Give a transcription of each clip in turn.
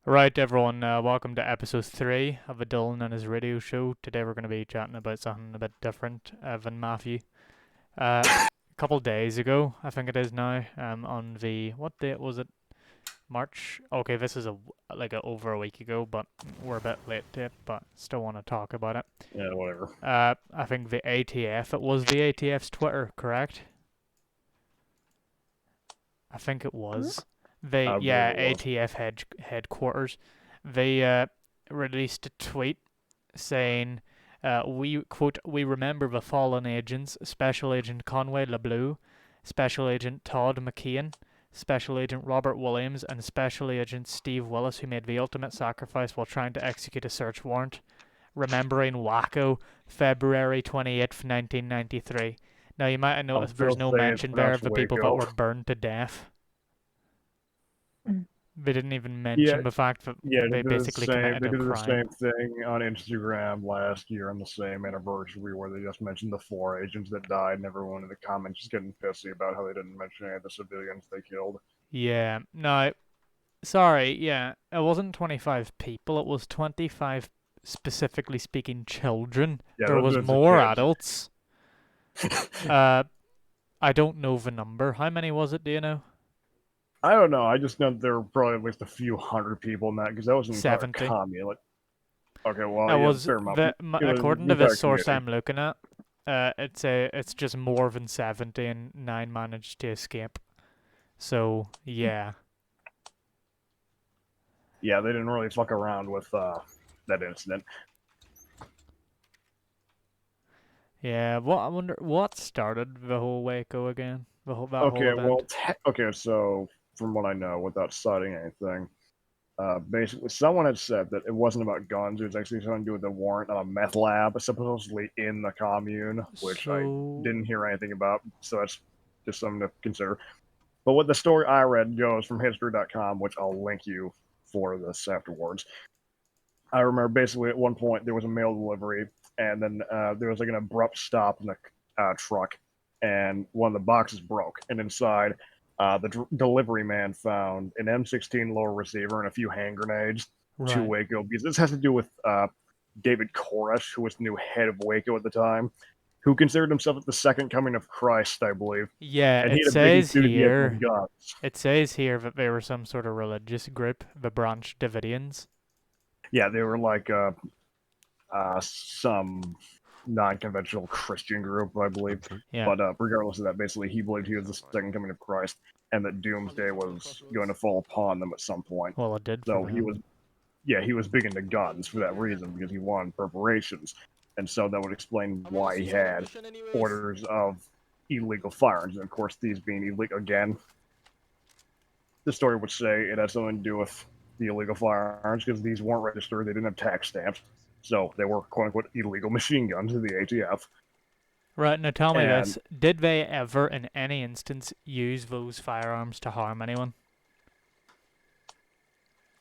Right, everyone, welcome to episode 3 of a Dylan and his radio show. Today we're going to be chatting about something a bit different than Matthew. A couple days ago, I think it is now, on what date was it? March? Okay, this is over a week ago, but we're a bit late to it, but still want to talk about it. Yeah, whatever. I think the ATF, it was the ATF's Twitter, correct? I think it was. I believe Yeah, it was. ATF headquarters. They released a tweet saying, we remember the fallen agents, Special Agent Conway LeBlue, Special Agent Todd McKeon, Special Agent Robert Williams, and Special Agent Steve Willis, who made the ultimate sacrifice while trying to execute a search warrant. Remembering Waco, February 28th, 1993. Now, you might have I'll noticed there's still no say it's mention there of pronounced the people that Waco. were burned to death. Mm. They didn't even Yeah, mention the fact that yeah, they basically committed they a did the crime. same thing on Instagram last year on the same anniversary where they just mentioned the 4 agents that died, and everyone in the comments just getting pissy about how they didn't mention any of the civilians they killed. Yeah, no, sorry, yeah, it wasn't 25 people, it was 25 specifically speaking children. Yeah, There was those are more kids. adults. I don't know the number. How many was it, do you know? I don't know. I just know there were probably at least a few hundred people in that because that was an entire 70. commune. Like, okay, well, It yeah, was fair enough. It was according an to this entire source community. I'm looking at, it's just more than 70 and 9 managed to escape. So, yeah. Yeah, they didn't really fuck around with that incident. Yeah, I wonder what started the whole Waco again? That whole Okay, event. so from what I know, without citing anything, basically someone had said that it wasn't about guns. It was actually something to do with the warrant on a meth lab, supposedly in the commune, which I So, didn't hear anything about. So that's just something to consider. But what the story I read goes from history.com, which I'll link you for this afterwards. I remember basically at one point there was a mail delivery, and then there was like an abrupt stop in the truck, and one of the boxes broke, and inside the delivery man found an M16 lower receiver and a few hand grenades to right. Waco. Because this has to do with David Koresh, who was the new head of Waco at the time, who considered himself the second coming of Christ, I believe, Yeah, and he had a big enthusiasm with guns. it says here that they were some sort of religious group, the Branch Davidians. Yeah, they were like some non-conventional Christian group, I believe. Yeah. But regardless of that, basically he believed he was the second coming of Christ, and that doomsday was going to fall upon them at some point. Well, it did for So them. he was big into guns for that reason because he wanted preparations, and so that would explain why he had orders of illegal firearms. And of course, these being illegal again, the story would say it had something to do with the illegal firearms because these weren't registered. They didn't have tax stamps. So they were quote unquote illegal machine guns to the ATF. Right, now tell me And this. Did they ever, in any instance, use those firearms to harm anyone?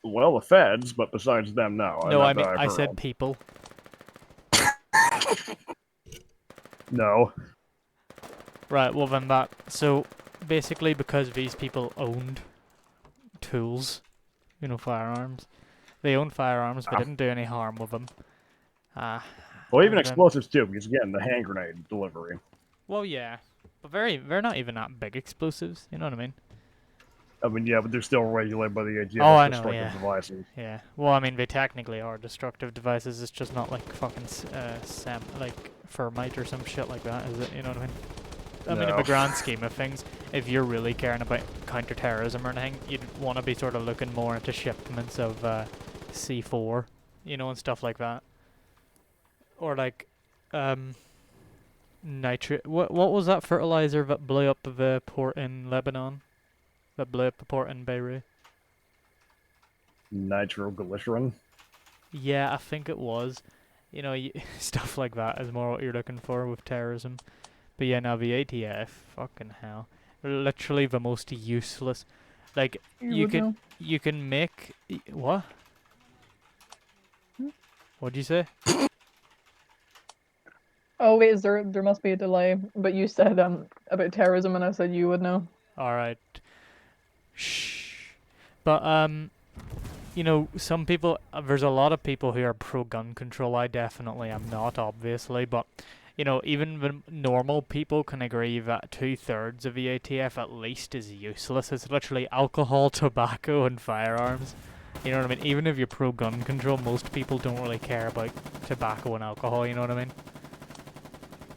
well, the feds, but besides them, no. No, Not I mean, that I've I heard said of. people. No. Right, well then so, basically because these people owned tools, firearms, they owned firearms but didn't do any harm with them. Well, even Then, explosives too, because again, the hand grenade delivery. well, yeah, but they're not even that big explosives, you know what I mean? I mean, yeah, but they're still regulated by the ATF Oh, as I know, destructive yeah. devices. Yeah. Well, I mean, they technically are destructive devices. It's just not like fucking like thermite or some shit like that, is it? You know what I mean? I mean, in the No. grand scheme of things, if you're really caring about counter-terrorism or anything, you'd want to be sort of looking more into shipments of C4, and stuff like that, or like nitrate. What was that fertilizer that blew up the port in Lebanon? That blew up the port in Beirut? Nitroglycerin. Yeah, I think it was. Stuff like that is more what you're looking for with terrorism. But yeah, now the ATF, fucking hell, literally the most useless. Like You would know. you can make what? Hmm? What'd you say? Oh wait, there must be a delay. But you said about terrorism, and I said you would know. All right, shh. But you know, some people, there's a lot of people who are pro gun control. I definitely am not, obviously, but you know, even the normal people can agree that 2/3 of the ATF at least is useless. It's literally alcohol, tobacco, and firearms. You know what I mean? Even if you're pro gun control, most people don't really care about tobacco and alcohol. You know what I mean?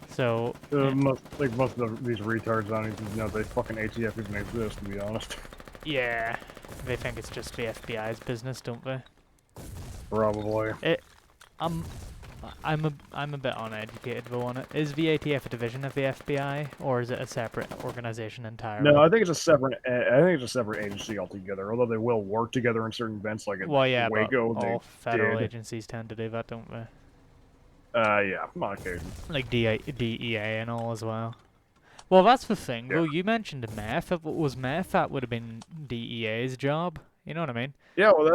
So Most of these retards don't even know they fucking ATF even exist, to be honest. yeah, they think it's just the FBI's business, don't they? Probably. Um, I'm a bit uneducated though on it. Is the ATF a division of the FBI, or is it a separate organization entirely? No, I think it's a separate. I think it's a separate agency altogether. Although they will work together in certain events, like at Well, yeah, but Waco, they all federal did. agencies tend to do that, don't they? Yeah, on occasion. Like DEA and all as well. Well, that's the thing, Yeah. though. You mentioned meth. If it was meth, that would have been DEA's job. You know what I mean? Yeah, well,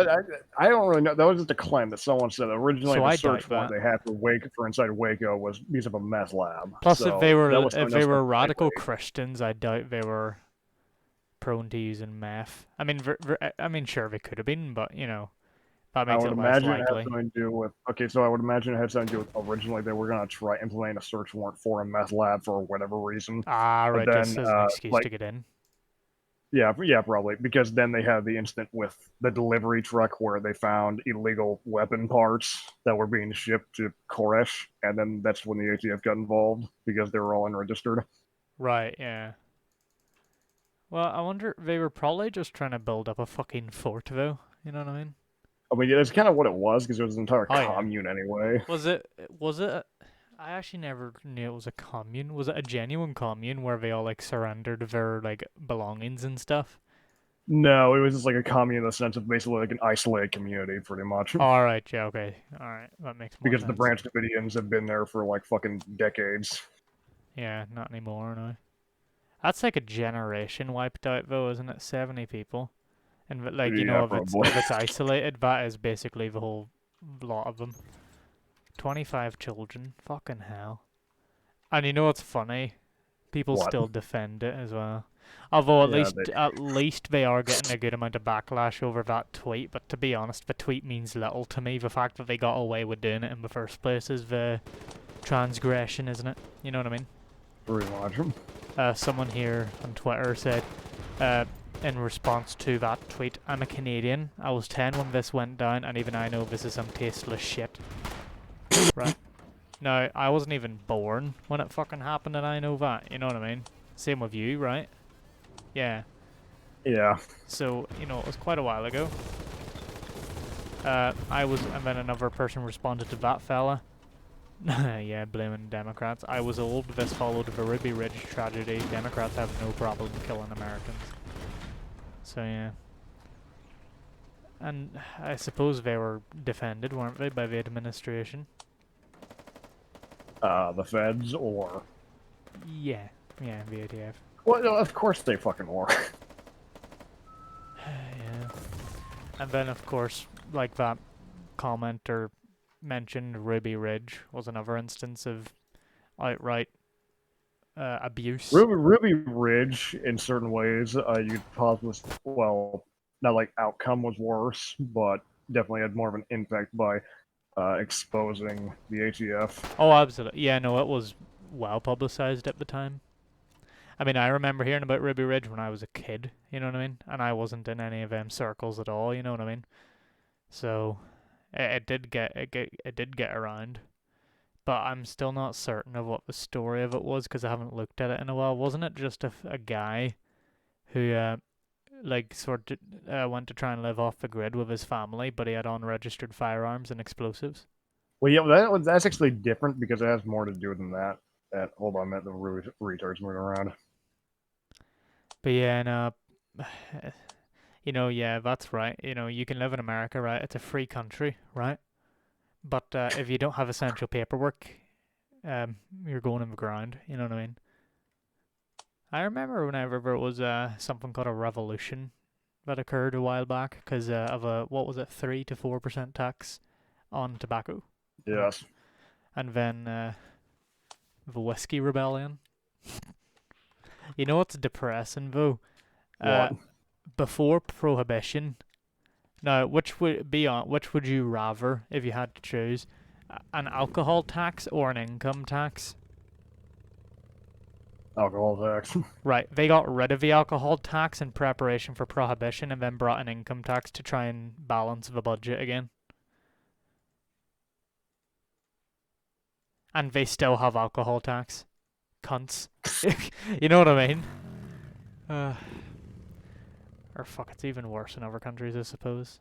I don't really know. That was just a claim that someone said. Originally, So the I search doubt warrant that. they had for Waco for inside Waco was because of a meth lab. Plus, So that was if something they else were radical completely. Christians, I doubt they were prone to using meth. I mean, I mean, sure they could have been, but you know, that I makes would it less imagine it had likely. something to do with. Okay, so I would imagine it had something to do with originally they were going to try implementing a search warrant for a meth lab for whatever reason, Ah, but right, just then as an excuse like to get in. yeah, probably because then they had the incident with the delivery truck where they found illegal weapon parts that were being shipped to Koresh, and then that's when the ATF got involved because they were all unregistered. Right, yeah. Well, I wonder, they were probably just trying to build up a fucking fort, though. You know what I mean? I mean, that's kind of what it was because it was an entire Oh, yeah. commune anyway. Was it, I actually never knew it was a commune. Was it a genuine commune where they all, like, surrendered their, like, belongings and stuff? No, it was just like a commune in the sense of basically like an isolated community, pretty much. Alright, yeah, okay. Alright, that makes more Because the sense. Branch Davidians have been there for like fucking decades. Yeah, not anymore, no. That's like a generation wiped out, though, isn't it? 70 people. And, like, you Yeah, know, probably. if it's isolated, that is basically the whole lot of them. 25 children. Fucking hell. And you know what's funny? People What? still defend it as well. Although Yeah, at least they are getting a good amount of backlash over that tweet. But to be honest, the tweet means little to me. The fact that they got away with doing it in the first place is the transgression, isn't it? You know what I mean? pretty much. Someone here on Twitter said, uh, in response to that tweet, "I'm a Canadian. I was 10 when this went down, and even I know this is some tasteless shit." Right. No, I wasn't even born when it fucking happened, and I know that. You know what I mean? Same with you, right? Yeah. Yeah. So, you know, it was quite a while ago. And then another person responded to that fella. Yeah, blaming Democrats. I was old. This followed the Ruby Ridge tragedy. Democrats have no problem killing Americans. So, yeah. And I suppose they were defended, weren't they, by the administration? The feds or. Yeah. Yeah, the ATF. Well, no, of course they fucking were. Yeah. And then, of course, like that commenter mentioned, Ruby Ridge was another instance of outright abuse. Ruby Ridge, in certain ways, you'd possibly. Well, not like outcome was worse, but definitely had more of an impact by exposing the ATF. Oh, absolutely. Yeah, no, it was well publicized at the time. I mean, I remember hearing about Ruby Ridge when I was a kid, you know what I mean? And I wasn't in any of them circles at all, you know what I mean? So it did get around, but I'm still not certain of what the story of it was because I haven't looked at it in a while. Wasn't it just a guy who like went to try and live off the grid with his family, but he had unregistered firearms and explosives? Well, yeah, that's actually different because it has more to do than that. Hold on a minute, the retards moving around. But yeah, no, you know, yeah, that's right. You know, you can live in America, right? It's a free country, right? But if you don't have essential paperwork, you're going in the ground. You know what I mean? I remember whenever there was something called a revolution that occurred a while back because of a what was it, 3 to 4% tax on tobacco, right? Yes. And then the whiskey rebellion. You know what's depressing though? Uh, What? Before prohibition, Now, which would you rather if you had to choose, an alcohol tax or an income tax? Alcohol tax. Right, they got rid of the alcohol tax in preparation for prohibition and then brought an income tax to try and balance the budget again. And they still have alcohol tax. Cunts. You know what I mean? Or fuck, it's even worse in other countries, I suppose.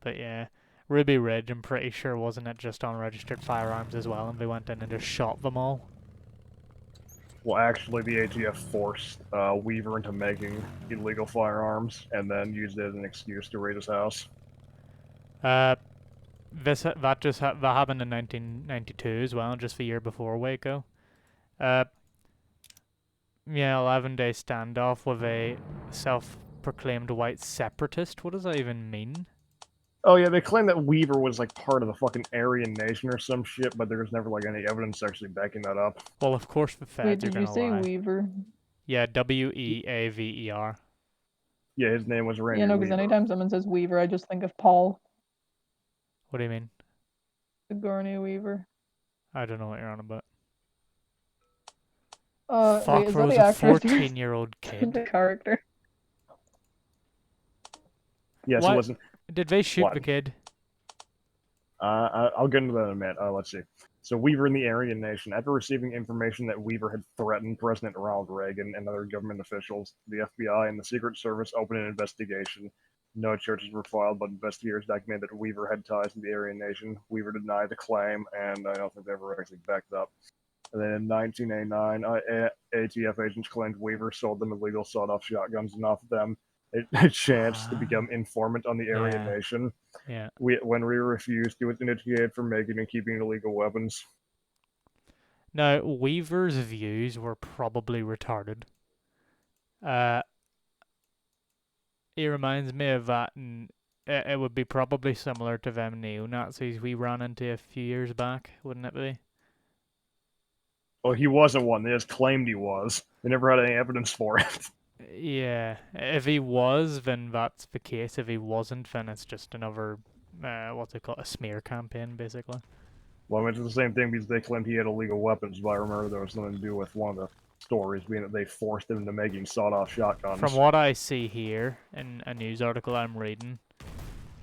But yeah, Ruby Ridge, I'm pretty sure, wasn't it just unregistered firearms as well, and they went in and just shot them all? Well, actually, the ATF forced Weaver into making illegal firearms, and then used it as an excuse to raid his house. That happened in 1992 as well, just the year before Waco. Yeah, 11-day standoff with a self-proclaimed white separatist. What does that even mean? Oh yeah, they claim that Weaver was like part of the fucking Aryan Nation or some shit, but there's never like any evidence actually backing that up. Well, of course the Wait, feds are did you gonna say lie. Weaver? Yeah, Weaver. Yeah, his name was Randy Yeah, no, because Weaver. anytime someone says Weaver, I just think of Paul, What do you mean? Sigourney Weaver. I don't know what you're on about. Wait, Fuck, is there that was the a actress? 14-year-old The kid. character. Yes, What? it wasn't. Did they shoot What? the kid? I'll get into that in a minute. Let's see. So Weaver and the Aryan Nation, after receiving information that Weaver had threatened President Ronald Reagan and other government officials, the FBI and the Secret Service opened an investigation. No charges were filed, but investigators documented that Weaver had ties to the Aryan Nation. Weaver denied the claim, and I don't think they ever actually backed up. And then in 1989, ATF agents claimed Weaver sold them illegal sawed-off shotguns and offered them a chance to become informant on the Aryan Yeah. Nation. Yeah. When we refused, he was investigated for making and keeping illegal weapons. Now, Weaver's views were probably retarded. He reminds me of that, and it would be probably similar to them neo-Nazis we ran into a few years back, wouldn't it be? Well, he wasn't one. They just claimed he was. They never had any evidence for it. Yeah, if he was, then that's the case. If he wasn't, then it's just another, what's it called, a smear campaign, basically. Well, it's the same thing because they claimed he had illegal weapons, but I remember there was something to do with one of the stories being that they forced him into making sawed-off shotguns. From what I see here in a news article I'm reading,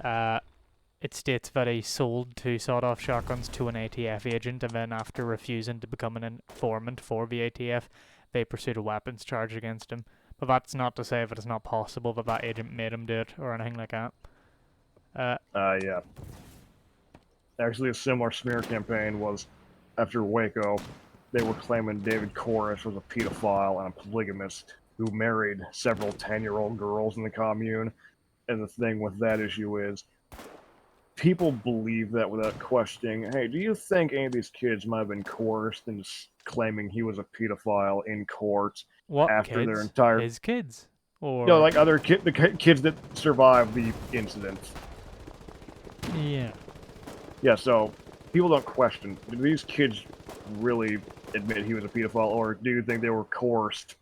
it states that he sold 2 sawed-off shotguns to an ATF agent, and then after refusing to become an informant for the ATF, they pursued a weapons charge against him. But that's not to say that it's not possible that that agent made him do it or anything like that. Yeah. Actually, a similar smear campaign was after Waco. They were claiming David Koresh was a pedophile and a polygamist who married several 10-year-old girls in the commune. And the thing with that issue is, people believe that without questioning. Hey, do you think any of these kids might have been coerced into claiming he was a pedophile in court What after kids? their entire His kids? Or no, like other kids that survived the incident? yeah. Yeah, so people don't question. Do these kids really admit he was a pedophile, or do you think they were coerced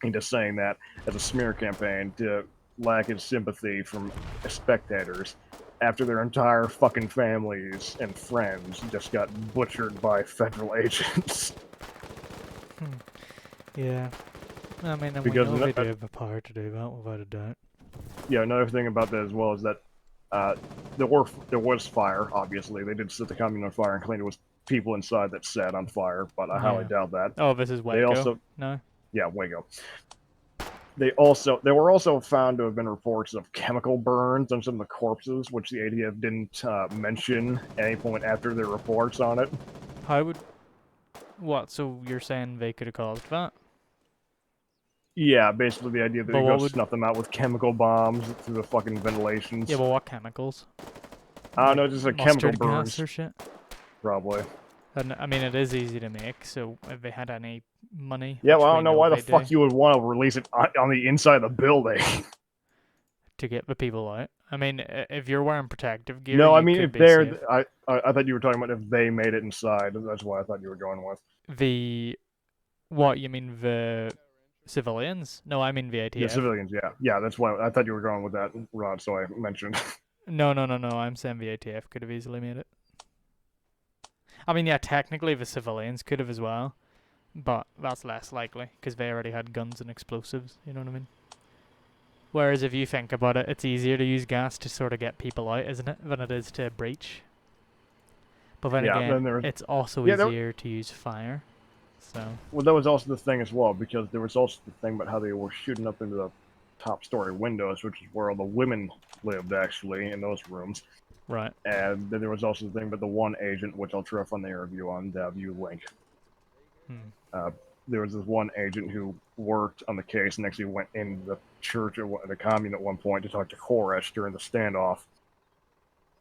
into saying that as a smear campaign to lack his sympathy from spectators after their entire fucking families and friends just got butchered by federal agents? Yeah. I mean, and Because we know they do have the power to do that, without a doubt. Yeah, another thing about that as well is that there was fire, obviously. They did set the commune on fire and claimed it was people inside that set on fire, but I highly doubt that. Oh, this is Waco? They also, no? Yeah, Waco. There were also found to have been reports of chemical burns on some of the corpses, which the ATF didn't mention at any point after their reports on it. How would... What, so you're saying they could have caused that? Yeah, basically the idea that But you what go would- snuff them out with chemical bombs through the fucking ventilations. Yeah, but what chemicals? I don't know, just a chemical Mustard burns. gas or shit? Probably. And, I mean, it is easy to make, so if they had any money... Yeah, which well, I we don't know why the they fuck do, you would want to release it on the inside of the building. to get the people out. I mean, if you're wearing protective gear, No, I you mean, could if be they're... safe. I thought you were talking about if they made it inside. That's what I thought you were going with. The... What, you mean the civilians? No, I mean the ATF. The civilians, yeah. Yeah, that's why I thought you were going with that, Rod, so I mentioned. No, no, no, no. I'm saying the ATF could have easily made it. I mean, yeah, technically the civilians could have as well, but that's less likely because they already had guns and explosives. You know what I mean? Whereas if you think about it, it's easier to use gas to sort of get people out, isn't it, than it is to breach. But then Yeah, again, then there was it's also yeah, easier to use fire. So well, that was also the thing as well, because there was also the thing about how they were shooting up into the top story windows, which is where all the women lived actually in those rooms. right, And then there was also the thing about the one agent, which I'll throw up on the interview on the view link. hmm. There was this one agent who worked on the case and actually went in the church at the commune at one point to talk to Koresh during the standoff.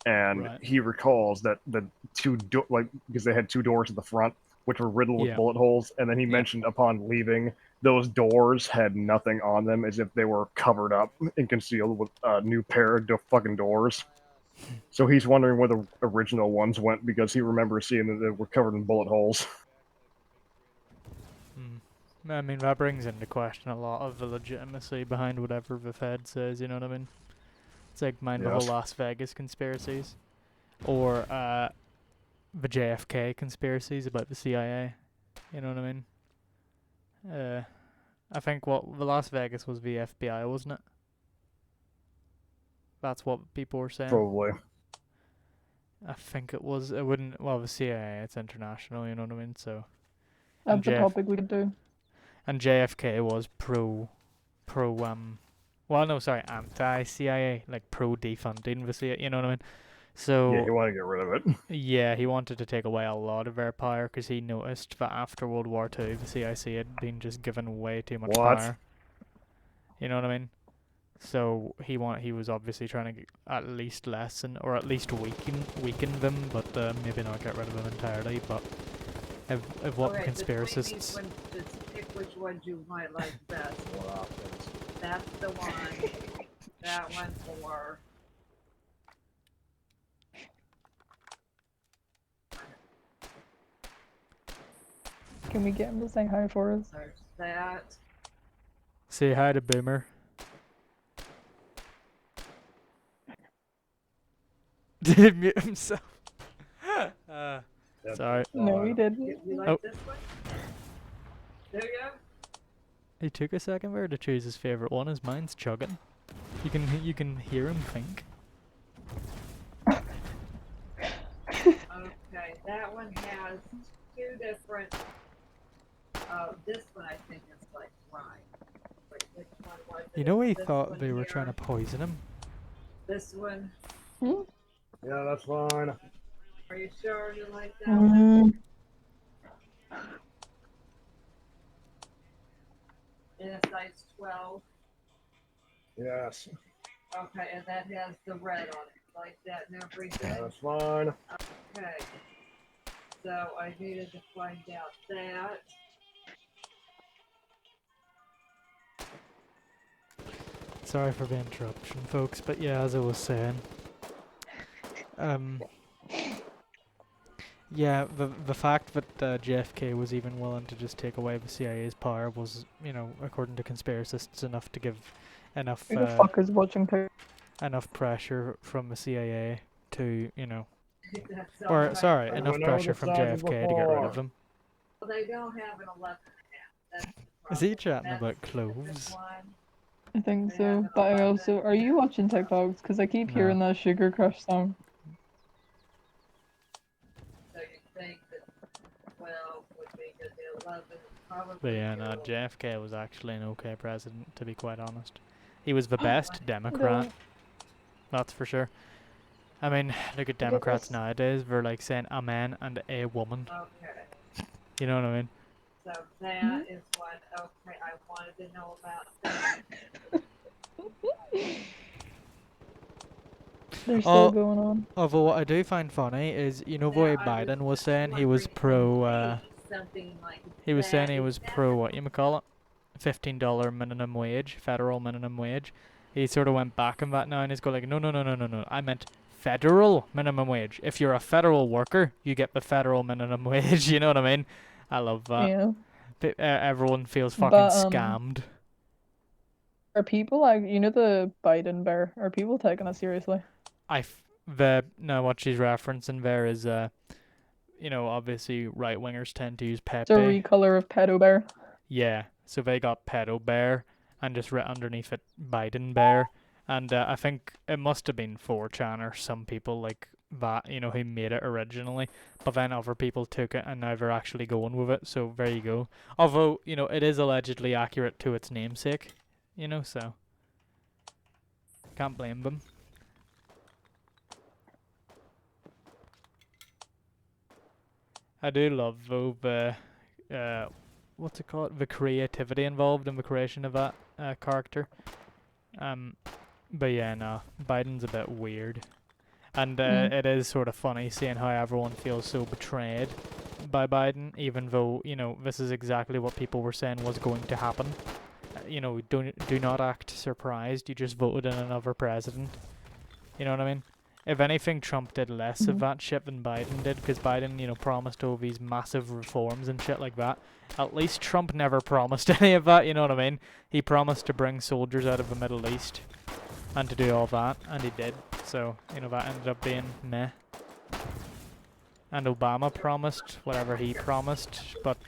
And Right, he recalls that the because they had two doors at the front, which were riddled with yeah, bullet holes, and then he yeah. mentioned upon leaving, those doors had nothing on them, as if they were covered up and concealed with a new pair of fucking doors. So he's wondering where the original ones went because he remembers seeing that they were covered in bullet holes. I mean, that brings into question a lot of the legitimacy behind whatever the Fed says. You know what I mean? It's like mind the whole Yes. Las Vegas conspiracies, or the JFK conspiracies about the CIA. You know what I mean? I think what the Las Vegas was the FBI, wasn't it? That's what people were saying. Probably. I think it was. It wouldn't. Well, the CIA, it's international. You know what I mean? So, and That's a topic we could do. and JFK was pro well, no, sorry, anti CIA, like pro defunding the CIA. You know what I mean? Yeah, So you want to get rid of it. yeah, he wanted to take away a lot of their power because he noticed that after World War II, the CIC had been just given way too much What? power. You know what I mean? So he was obviously trying to at least lessen or at least weaken them, but maybe not get rid of them entirely. But if what Alright, between these conspiracists, ones, just pick which ones you might like best. What options? That's the one. That one for. Can we get him to say hi for us? There's that. say hi to Boomer. Did he mute himself? Sorry. No, he You, didn't. you like Oh. this one? There you go. He took a second there to choose his favorite one. His mind's chugging. You can hear him think. Okay, that one has two different. This one I think is like rye. Wait, which one was it? You know, he This thought one they were trying to here, poison him. This one. Hmm? Yeah, that's fine. Are you sure you like that one? In a size 12. Yes. Okay, and that has the red on it, like that and everything. Yeah, that's fine. Okay. So I needed to find out that. Sorry for the interruption, folks, but yeah, as I was saying, yeah, the fact that JFK was even willing to just take away the CIA's power was, you know, according to conspiracists, enough to give enough Who the fuck is watching enough pressure from the CIA to, you know, That's or alright. sorry, I enough know pressure the from sizes JFK to get rid of before. them. Well, they don't have an 11 and a half. That's the Is he problem. chatting That's about this cloves? one. I think They so. have an But I 11. also, are you watching TikToks? Because I keep No. hearing that Sugar Crush song. So you think that 12 would be good. The 11 is probably. But yeah, no, good. JFK was actually an okay president, to be quite honest. He was the best Democrat, Don't- that's for sure. I mean, look at Democrats nowadays, they're like saying a man and a woman. Okay. You know what I mean? So that is one. Okay, I wanted to know about that. They're still Oh, going on. although what I do find funny is, you know, the way Now, I Biden was just saying he was wondering, pro, something like he was saying that, he is was that pro, what you call it, $15 minimum wage, federal minimum wage. He sort of went back on that now and he's going like, no, no, no, no, no, no, I meant federal minimum wage. If you're a federal worker, you get the federal minimum wage. You know what I mean? I love that. Yeah. Everyone feels fucking But, scammed. Are people like, you know, the Biden bear? Are people taking it seriously? no, what she's referencing there is obviously right wingers tend to use It's a Pepe. recolor of Pedo Bear. Yeah, so they got pedo bear and just writ underneath it Biden bear, and I think it must have been 4chan or some people like that, who made it originally, but then other people took it and now they're actually going with it. So there you go. Although it is allegedly accurate to its namesake, so can't blame them. I do love though the what's it called? The creativity involved in the creation of that character. But yeah, no, Biden's a bit weird, and it is sort of funny seeing how everyone feels so betrayed by Biden, even though this is exactly what people were saying was going to happen. Do not act surprised. You just voted in another president. You know what I mean? If anything, Trump did less of that shit than Biden did, because Biden, promised all these massive reforms and shit like that. At least Trump never promised any of that, you know what I mean? He promised to bring soldiers out of the Middle East and to do all that, and he did. So, that ended up being meh. And Obama promised whatever he promised, but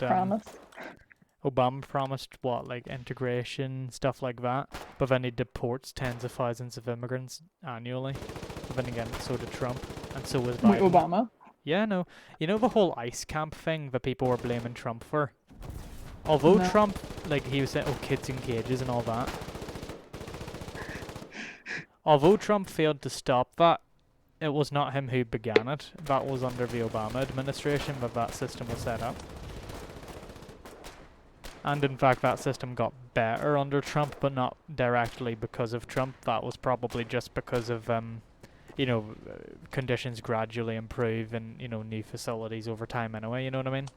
Obama promised what, like integration, stuff like that, but then he deports tens of thousands of immigrants annually. But then again, so did Trump, and so was Biden. Wait, Obama? Yeah, no. The whole ICE camp thing that people were blaming Trump for? Although No. Trump, he was saying, kids in cages and all that. Although Trump failed to stop that, it was not him who began it. That was under the Obama administration that system was set up. And in fact, that system got better under Trump, but not directly because of Trump. That was probably just because of, conditions gradually improve and, new facilities over time anyway, you know what I mean?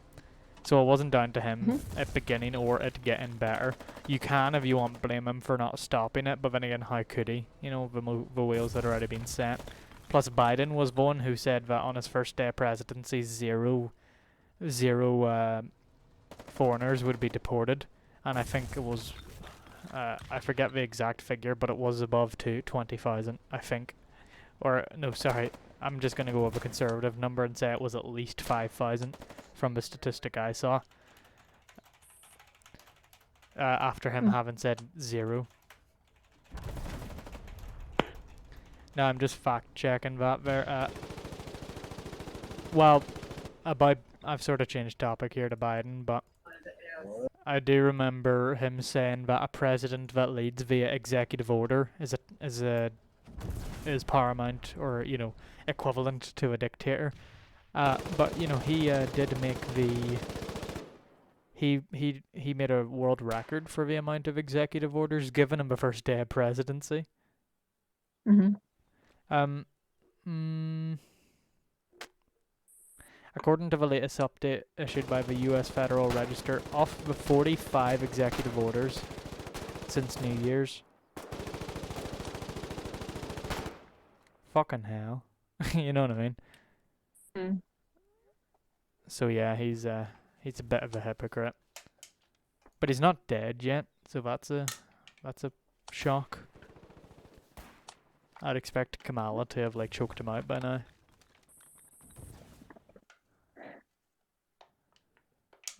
So it wasn't down to him at beginning or it getting better. You can, if you want, blame him for not stopping it, but then again, how could he? The wheels had already been set. Plus, Biden was the one who said that on his first day of presidency, zero foreigners would be deported, and I think it was I forget the exact figure, but it was above 20,000, I think. Or no, sorry, I'm just gonna go with a conservative number and say it was at least 5,000 from the statistic I saw. After him having said zero. Now I'm just fact checking that there. Well, I've sort of changed topic here to Biden, but I do remember him saying that a president that leads via executive order is paramount, or equivalent to a dictator. But he did make he made a world record for the amount of executive orders given in the first day of presidency. According to the latest update issued by the US Federal Register, of the 45 executive orders since New Year's. Fucking hell. You know what I mean? So yeah, he's a bit of a hypocrite. But he's not dead yet, so that's a shock. I'd expect Kamala to have choked him out by now.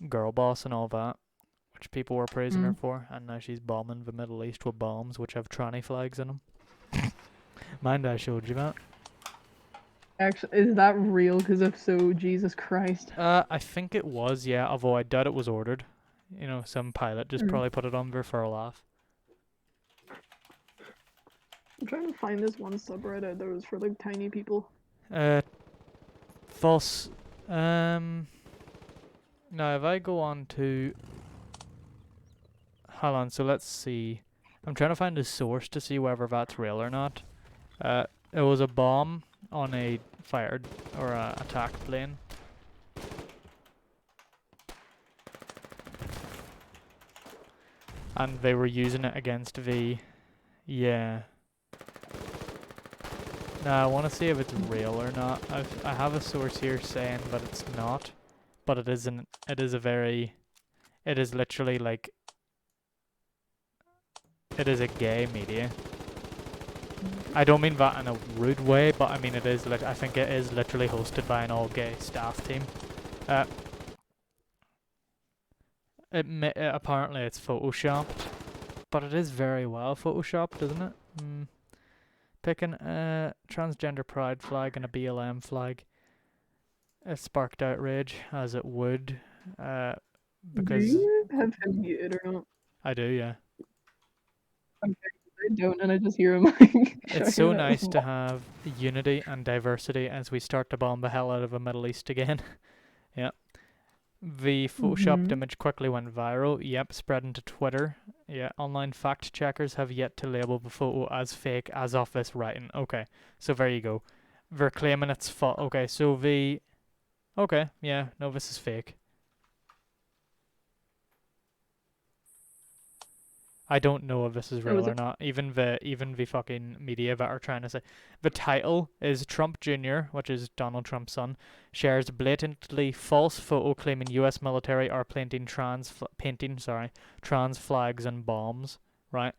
Girl boss and all that, which people were praising her for, and now she's bombing the Middle East with bombs which have tranny flags in them. Mind I showed you that. Actually, is that real? Because if so, Jesus Christ. I think it was, yeah, although I doubt it was ordered. Some pilot just probably put it on there for a laugh. I'm trying to find this one subreddit that was for tiny people. False. Now if I go on to... Hold on, so let's see. I'm trying to find a source to see whether that's real or not. It was a bomb on a fired or a attack plane. And they were using it against the... Yeah. Now I want to see if it's real or not. I have a source here saying that it's not, but it isn't. It is literally it is a gay media. I don't mean that in a rude way, but I mean it is. I think it is literally hosted by an all-gay staff team. Uh, apparently it's photoshopped, but it is very well photoshopped, isn't it? Picking a transgender pride flag and a BLM flag. It sparked outrage, as it would, Do because you have him muted or not? I do, yeah. I don't, and I just hear him like. It's so shouting at nice him. to have unity and diversity as we start to bomb the hell out of the Middle East again. Yeah. The photoshopped Mhm. image quickly went viral. Yep, spreading to Twitter. Yeah, online fact checkers have yet to label the photo as fake as of this writing. Okay, so there you go. They're claiming it's okay, so the... Okay, yeah, no, this is fake. I don't know if this is It was real or not. Even the fucking media that are trying to say the title is Trump Jr., which is Donald Trump's son, shares blatantly false photo claiming U.S. military are painting trans flags and bombs, right?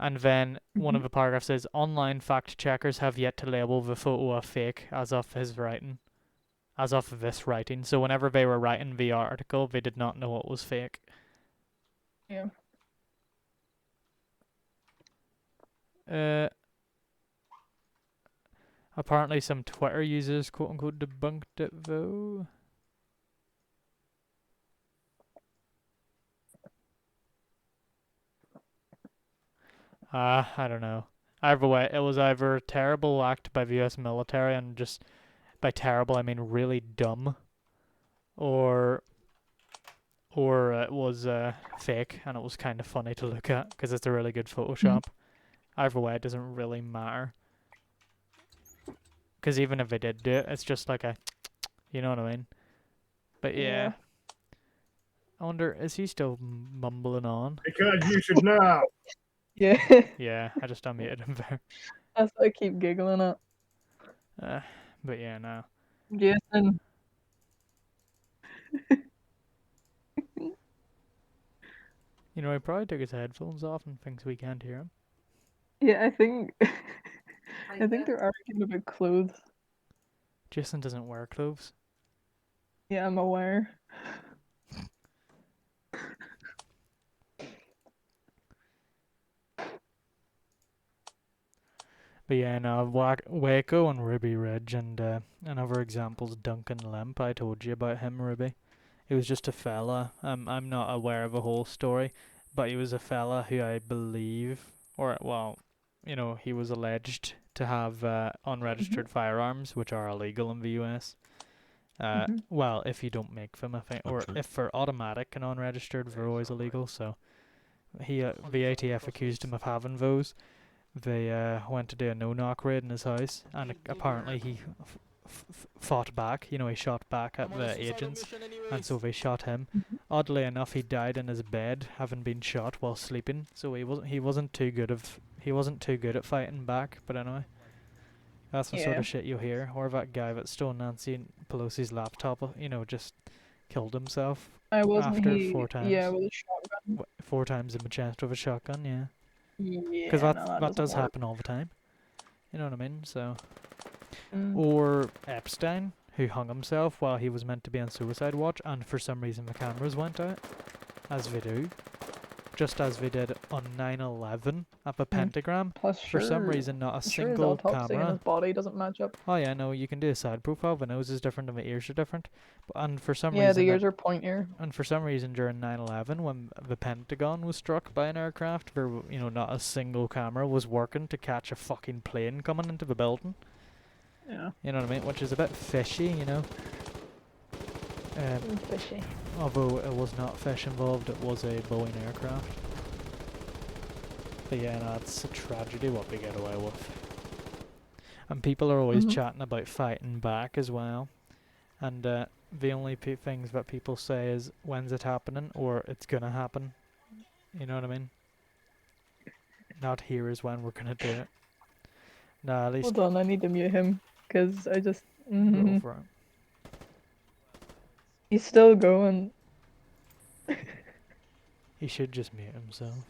And then one of the paragraphs says online fact checkers have yet to label the photo a fake as of his writing, as of this writing. So whenever they were writing the article, they did not know it was fake. Yeah. Apparently some Twitter users quote unquote debunked it though. I don't know. Either way, it was either a terrible act by the US military, and just by terrible I mean really dumb, or it was fake and it was kind of funny to look at because it's a really good Photoshop. Either way, it doesn't really matter. Because even if they did do it, it's just like a, you know what I mean? But yeah. I wonder, is he still mumbling on? Because you should know. Yeah. Yeah, I just unmuted him there. That's what I keep giggling at. But yeah, no. Jason. You know, he probably took his headphones off and thinks we can't hear him. Yeah, I think. I think bet. they're arguing about clothes. Jason doesn't wear clothes. Yeah, I'm aware. But yeah, no, Waco and Ruby Ridge and other examples, Duncan Lemp, I told you about him, Ruby. He was just a fella. I'm not aware of the whole story, but he was a fella who I believe, or well, you know, he was alleged to have unregistered firearms, which are illegal in the US. Well, if you don't make them, I think, or if they're automatic and unregistered, they're always illegal. So the ATF accused him of having those. They went to do a no-knock raid in his house, and apparently he fought back. You know, he shot back at the agents, and so they shot him. Oddly enough, he died in his bed, having been shot while sleeping. So he wasn't too good at fighting back. But anyway, that's the sort of shit you hear. Or that guy that stole Nancy Pelosi's laptop, you know, just killed himself after 4 times. Yeah, with a shotgun. 4 times in the chest with a shotgun. Yeah. Yeah, Because that does doesn't work. happen all the time. You know what I mean? So, Mm. or Epstein, who hung himself while he was meant to be on suicide watch, and for some reason the cameras went out, as they do, just as they did on 9/11 at the Pentagram. Plus, For some reason, not a his single autopsy and camera. his body doesn't match up. Oh yeah, no, you can do a side profile. The nose is different and the ears are different. And for some Yeah, reason, the ears are pointier. and for some reason during 9/11, when the Pentagon was struck by an aircraft, there, you know, not a single camera was working to catch a fucking plane coming into the building. Yeah. You know what I mean? Which is a bit fishy, you know. Fishy. Although it was not fish involved, it was a Boeing aircraft. But yeah, no, it's a tragedy what we get away with. And people are always chatting about fighting back as well. And the only things that people say is, when's it happening, or it's gonna happen. You know what I mean? Not here is when we're gonna do it. Nah, at least Hold on, I need to mute him because I just. go for it. He's still going. He should just mute himself.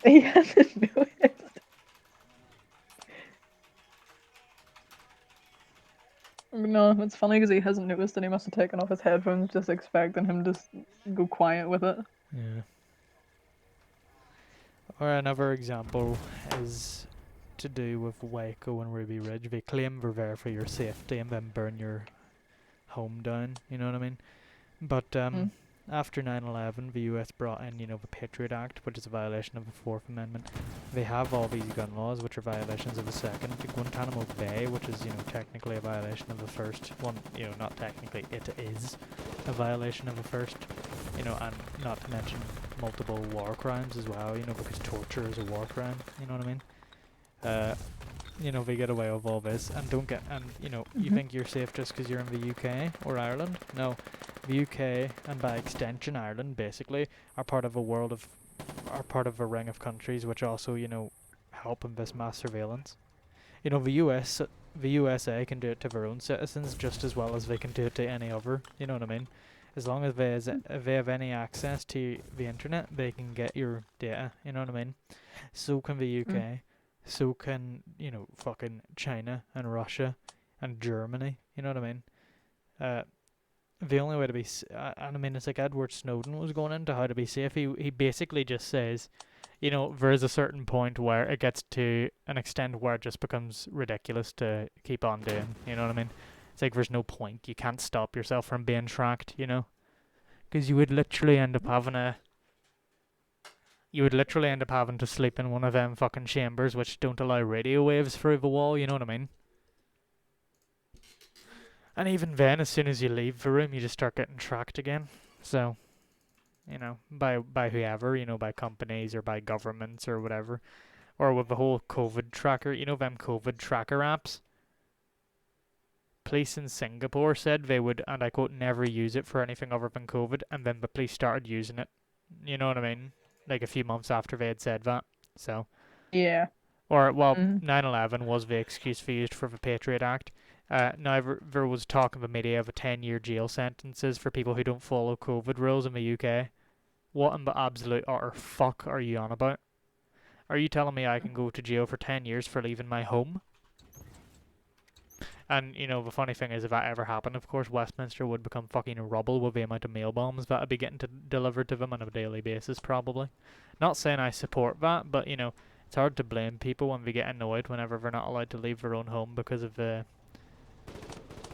He hasn't noticed. No, it's funny because he hasn't noticed and he must have taken off his headphones just expecting him to go quiet with it. Yeah. Or another example is to do with Waco and Ruby Ridge. They claim they're there for your safety and then burn your home down, you know what I mean? But after 9/11, the US brought in, the Patriot Act, which is a violation of the Fourth Amendment. They have all these gun laws, which are violations of the Second. The Guantanamo Bay, which is, technically a violation of the First. One, not technically, it is a violation of the First. And not to mention multiple war crimes as well, because torture is a war crime, you know what I mean? They get away with all this and don't get, you think you're safe just because you're in the UK or Ireland? No. The UK, and by extension Ireland, basically, are part of a ring of countries which also, help in this mass surveillance. The USA can do it to their own citizens just as well as they can do it to any other, you know what I mean? As long as they have any access to the internet, they can get your data, you know what I mean? So can the UK, so can, fucking China and Russia and Germany, you know what I mean? The only way to be, and I mean, it's like Edward Snowden was going into how to be safe. He basically just says, there is a certain point where it gets to an extent where it just becomes ridiculous to keep on doing. You know what I mean? It's like there's no point. You can't stop yourself from being tracked. Because you would literally end up having to sleep in one of them fucking chambers which don't allow radio waves through the wall. You know what I mean? And even then, as soon as you leave the room, you just start getting tracked again. So, by whoever, by companies or by governments or whatever. Or with the whole COVID tracker, them COVID tracker apps. Police in Singapore said they would, and I quote, never use it for anything other than COVID, and then the police started using it. You know what I mean? Like a few months after they had said that. So. Yeah. Or, 9/11 was the excuse they used for the Patriot Act. Now, there was talk in the media of a 10-year jail sentences for people who don't follow COVID rules in the UK. What in the absolute utter fuck are you on about? Are you telling me I can go to jail for 10 years for leaving my home? And, the funny thing is, if that ever happened, of course, Westminster would become fucking rubble with the amount of mail bombs that would be getting delivered to them on a daily basis, probably. Not saying I support that, but, it's hard to blame people when they get annoyed whenever they're not allowed to leave their own home because of the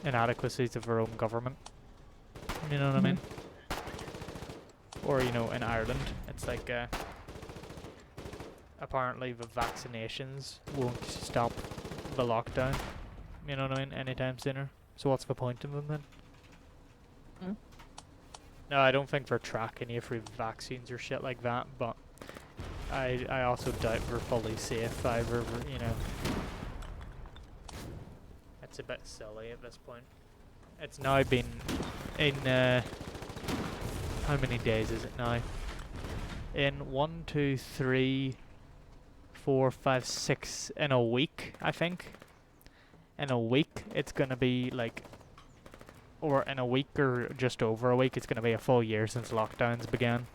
inadequacies of their own government. You know what I mean? Or, in Ireland, it's like, apparently the vaccinations won't stop the lockdown. You know what I mean? Anytime sooner. So what's the point of them then? No, I don't think they're tracking you for vaccines or shit like that, but I also doubt they're fully safe either, It's a bit silly at this point. It's now been in, how many days is it now? In 1, 2, 3, 4, 5, 6, in a week, I think. In a week, it's gonna be like, or in a week or just over a week, it's gonna be a full year since lockdowns began.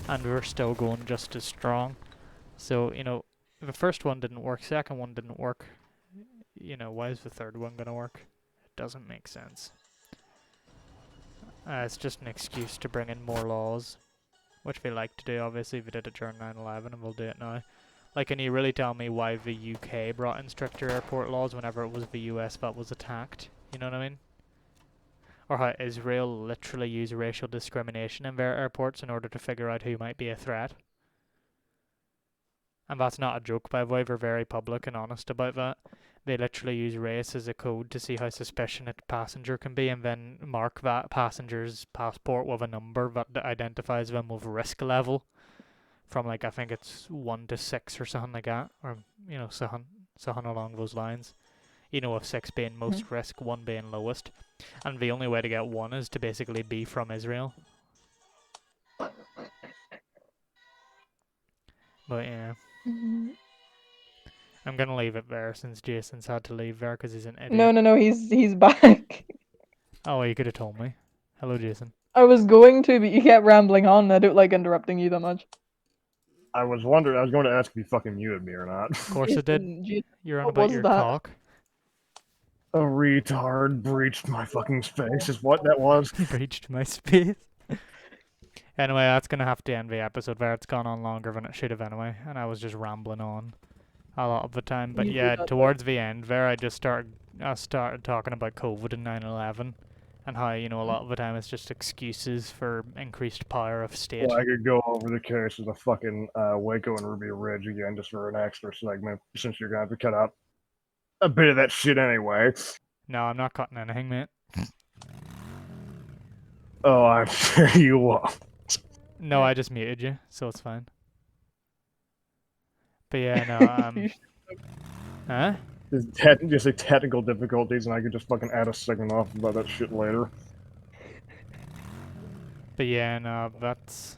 And we're still going just as strong. So, the first one didn't work, second one didn't work. Why is the third one gonna work? It doesn't make sense. It's just an excuse to bring in more laws, which they like to do. Obviously, they did it during 9/11 and we'll do it now. Like, can you really tell me why the UK brought in stricter airport laws whenever it was the US that was attacked? You know what I mean? Or how Israel literally used racial discrimination in their airports in order to figure out who might be a threat. And that's not a joke, by the way. They're very public and honest about that. They literally use race as a code to see how suspicious a passenger can be and then mark that passenger's passport with a number that identifies them with risk level. From, like, I think it's 1 to 6 or something like that. Or, something along those lines. With 6 being most risk, 1 being lowest. And the only way to get 1 is to basically be from Israel. But yeah. I'm gonna leave it there since Jason's had to leave there because he's an idiot. No, he's back. Oh, you could have told me. Hello, Jason. I was going to, but you kept rambling on. I don't like interrupting you that much. I was wondering, I was going to ask if you fucking muted me or not. Of course it did. You're on What about was your that? cock. A retard breached my fucking space is what that was. He breached my space. Anyway, that's gonna have to end the episode there. It's gone on longer than it should have anyway, and I was just rambling on a lot of the time. But You do yeah, that, towards the end there, I started talking about COVID and 9/11, and how a lot of the time it's just excuses for increased power of state. Well, I could go over the case of the fucking Waco and Ruby Ridge again just for an extra segment, since you're gonna have to cut out a bit of that shit anyway. No, I'm not cutting anything, mate. Oh, I'm sure you will. No, I just muted you, so it's fine. But yeah, no, huh? Just say technical difficulties, and I could just fucking add a segment off about that shit later. But yeah, no, it's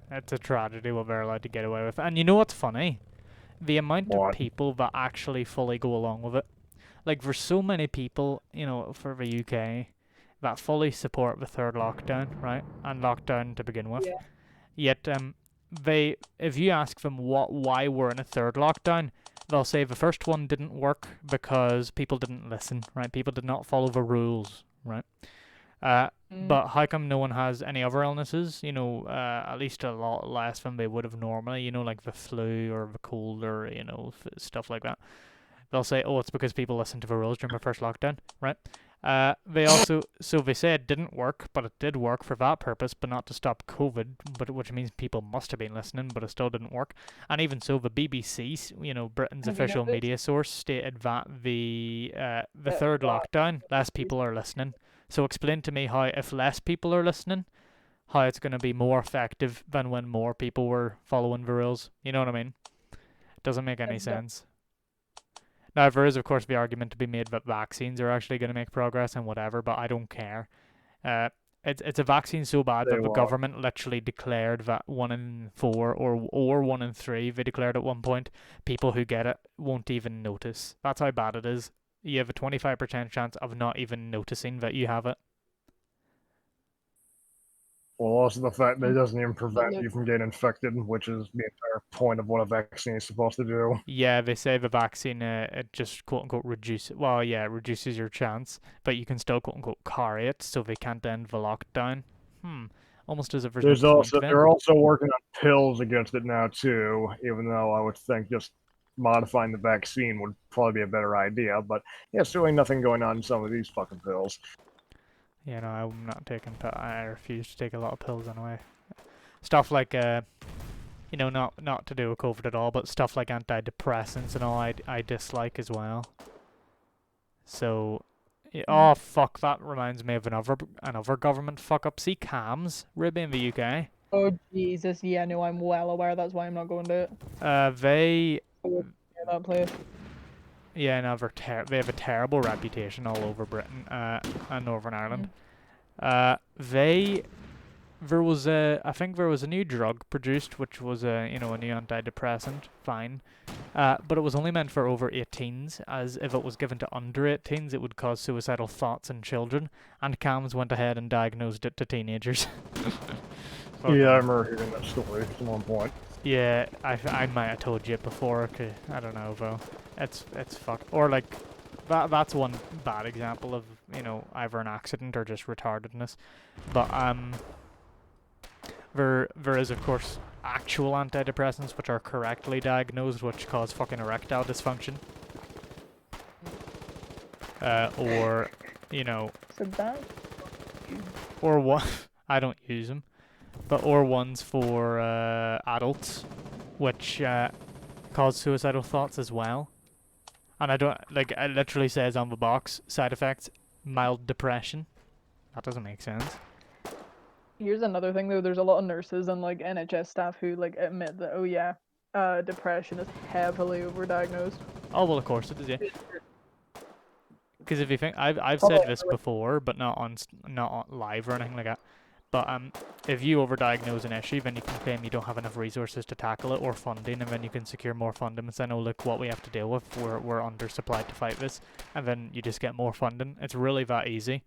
a tragedy what they're allowed to get away with. And you know what's funny? The amount What? of people that actually fully go along with it. Like, there's so many people, for the UK, that fully support the third lockdown, right? And lockdown to begin with. Yeah. Yet, if you ask them why we're in a third lockdown, they'll say the first one didn't work because people didn't listen, right? People did not follow the rules, right? But how come no one has any other illnesses? At least a lot less than they would have normally, like the flu or the cold or, stuff like that. They'll say, oh, it's because people listened to the rules during the first lockdown, right? They say it didn't work, but it did work for that purpose, but not to stop COVID, which means people must have been listening, but it still didn't work. And even so, the BBC, Britain's Have you official noticed? media source, stated that the third lockdown, less people are listening. So explain to me how, if less people are listening, how it's going to be more effective than when more people were following the rules. You know what I mean? It doesn't make any sense. Now, there is, of course, the argument to be made that vaccines are actually going to make progress and whatever, but I don't care. It's a vaccine so bad They that the won't. government literally declared that 1 in 4 or 1 in 3, they declared at one point, people who get it won't even notice. That's how bad it is. You have a 25% chance of not even noticing that you have it. Well, also the fact that it doesn't even prevent look- you from getting infected, which is the entire point of what a vaccine is supposed to do. Yeah, they say the vaccine, it just quote-unquote reduces your chance, but you can still quote-unquote carry it, so they can't end the lockdown. Almost as if there's no point then. They're also working on pills against it now too, even though I would think just modifying the vaccine would probably be a better idea, but yeah, still ain't nothing going on in some of these fucking pills. Yeah, no, I'm not taking I refuse to take a lot of pills anyway. Stuff like, not to do with COVID at all, but stuff like antidepressants and all I dislike as well. So, oh fuck, that reminds me of another government fuck up. See CAMS, Ruby in the UK. Oh Jesus, yeah, no, I'm well aware. That's why I'm not going to it. They That place. Yeah, no, they have a terrible reputation all over Britain and Northern Ireland. I think there was a new drug produced, which was a new antidepressant, fine, but it was only meant for over 18s, as if it was given to under 18s, it would cause suicidal thoughts in children, and CAMS went ahead and diagnosed it to teenagers. Yeah, I remember hearing that story at one point. Yeah, I might have told you it before. Okay, I don't know though. It's fucked. Or like that's one bad example of either an accident or just retardedness. But there is of course actual antidepressants which are correctly diagnosed, which cause fucking erectile dysfunction. Or So that. or what? I don't use them. But or ones for adults, which cause suicidal thoughts as well. And I don't it literally says on the box, side effects, mild depression. That doesn't make sense. Here's another thing though. There's a lot of nurses and like NHS staff who like admit that depression is heavily overdiagnosed. Oh well, of course it is. Yeah. Because if you think I've said this before, but not on live or anything like that. But if you overdiagnose an issue, then you can claim you don't have enough resources to tackle it or funding, and then you can secure more funding and say, "Oh, look what we have to deal with. We're undersupplied to fight this," and then you just get more funding. It's really that easy.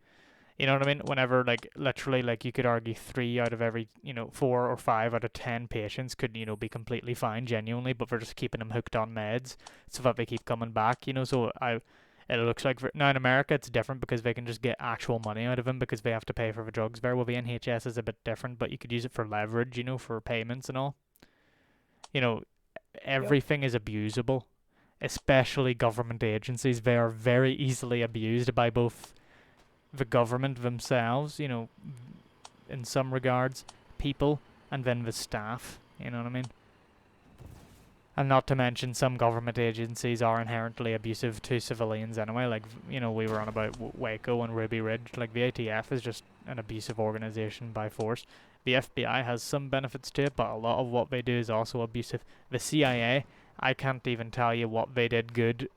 You know what I mean? Whenever literally you could argue 3 out of every 4 or 5 out of 10 patients could be completely fine genuinely, but we're just keeping them hooked on meds so that they keep coming back. So It looks like now in America it's different because they can just get actual money out of him because they have to pay for the drugs there. Well, the NHS is a bit different, but you could use it for leverage, for payments and all. Everything is abusable, especially government agencies. They are very easily abused by both the government themselves, in some regards, people, and then the staff. You know what I mean? And not to mention some government agencies are inherently abusive to civilians anyway. Like, we were on about Waco and Ruby Ridge. Like, the ATF is just an abusive organization by force. The FBI has some benefits to it, but a lot of what they do is also abusive. The CIA, I can't even tell you what they did good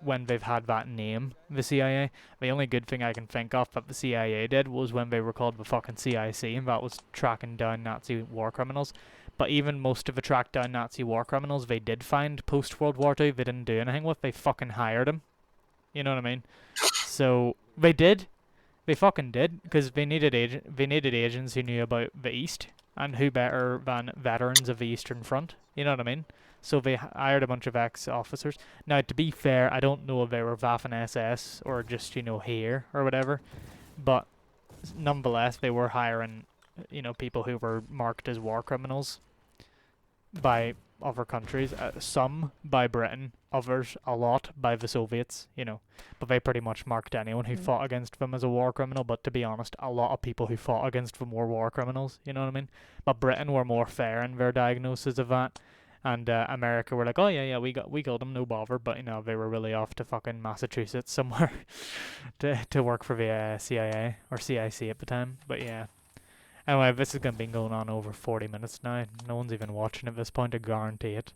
when they've had that name, the CIA. The only good thing I can think of that the CIA did was when they were called the fucking CIC, and that was tracking down Nazi war criminals. But even most of the tracked down Nazi war criminals they did find post-World War II, they didn't do anything with. They fucking hired them. You know what I mean? So, they did. They fucking did, because they needed agents who knew about the East, and who better than veterans of the Eastern Front? You know what I mean? So they hired a bunch of ex-officers. Now, to be fair, I don't know if they were Waffen-SS or just, here or whatever, but nonetheless, they were hiring, people who were marked as war criminals by other countries. Some by Britain, others a lot by the Soviets, but they pretty much marked anyone who fought against them as a war criminal. But to be honest, a lot of people who fought against them were war criminals, you know what I mean? But Britain were more fair in their diagnosis of that, and America were like, oh yeah, we got them, no bother. But they were really off to fucking Massachusetts somewhere to work for the CIA or CIC at the time. But yeah. Anyway, this has been going on over 40 minutes now. No one's even watching at this point, I guarantee it.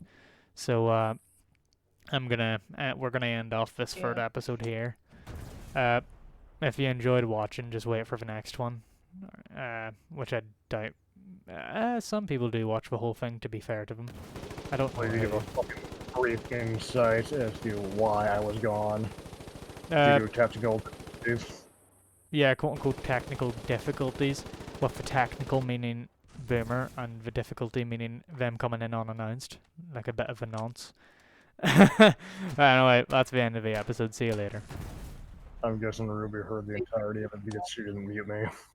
So, we're gonna end off this third episode here. If you enjoyed watching, just wait for the next one. Which I doubt. Some people do watch the whole thing, to be fair to them. I don't know. Well, you give a fucking brief insight as to why I was gone. Uh, Due to technical difficulties. Yeah, quote-unquote technical difficulties, with the technical meaning boomer and the difficulty meaning them coming in unannounced, like a bit of a nonce. Anyway, that's the end of the episode. See you later. I'm guessing Ruby heard the entirety of it because she didn't mute me.